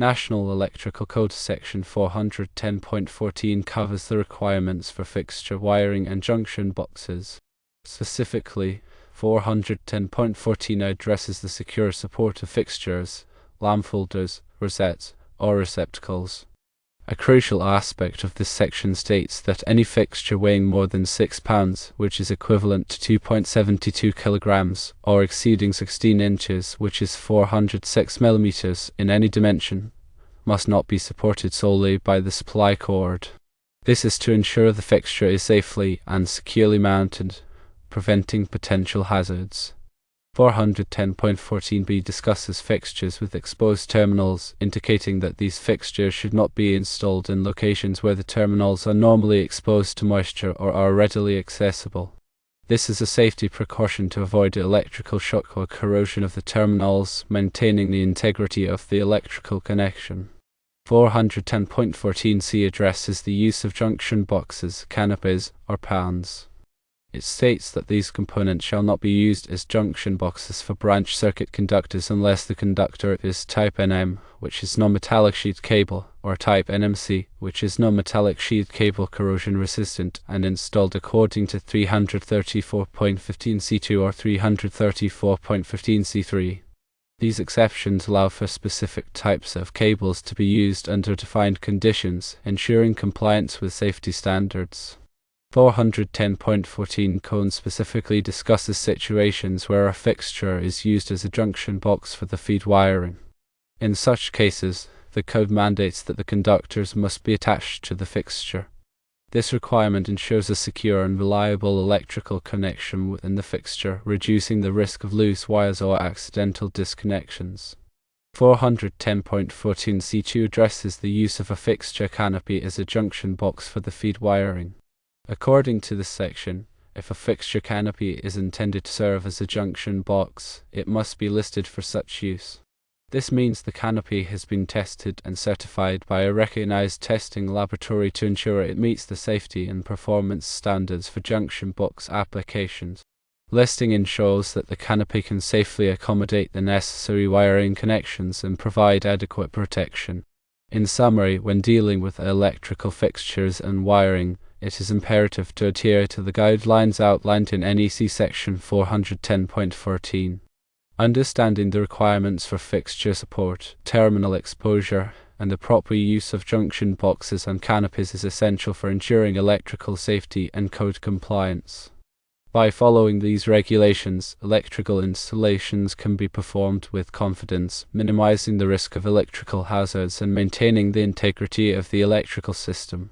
National Electrical Code Section 410.14 covers the requirements for fixture wiring and junction boxes. Specifically, 410.14 addresses the secure support of fixtures, lamp holders, rosettes, or receptacles. A crucial aspect of this section states that any fixture weighing more than 6 pounds, which is equivalent to 2.72 kilograms, or exceeding 16 inches, which is 406 millimeters, in any dimension, must not be supported solely by the supply cord. This is to ensure the fixture is safely and securely mounted, preventing potential hazards. 410.14b discusses fixtures with exposed terminals, indicating that these fixtures should not be installed in locations where the terminals are normally exposed to moisture or are readily accessible. This is a safety precaution to avoid electrical shock or corrosion of the terminals, maintaining the integrity of the electrical connection. 410.14c addresses the use of junction boxes, canopies, or pans. It states that these components shall not be used as junction boxes for branch circuit conductors unless the conductor is type NM, which is non-metallic sheet cable, or type NMC, which is non-metallic sheet cable corrosion resistant and installed according to 334.15c2 or 334.15c3. These exceptions allow for specific types of cables to be used under defined conditions, ensuring compliance with safety standards. 410.14 code specifically discusses situations where a fixture is used as a junction box for the feed wiring. In such cases, the code mandates that the conductors must be attached to the fixture. This requirement ensures a secure and reliable electrical connection within the fixture, reducing the risk of loose wires or accidental disconnections. 410.14c2 addresses the use of a fixture canopy as a junction box for the feed wiring. According to this section, if a fixture canopy is intended to serve as a junction box, it must be listed for such use. This means the canopy has been tested and certified by a recognized testing laboratory to ensure it meets the safety and performance standards for junction box applications. Listing ensures that the canopy can safely accommodate the necessary wiring connections and provide adequate protection. In summary, when dealing with electrical fixtures and wiring, it is imperative to adhere to the guidelines outlined in NEC section 410.14. Understanding the requirements for fixture support, terminal exposure, and the proper use of junction boxes and canopies is essential for ensuring electrical safety and code compliance. By following these regulations, electrical installations can be performed with confidence, minimizing the risk of electrical hazards and maintaining the integrity of the electrical system.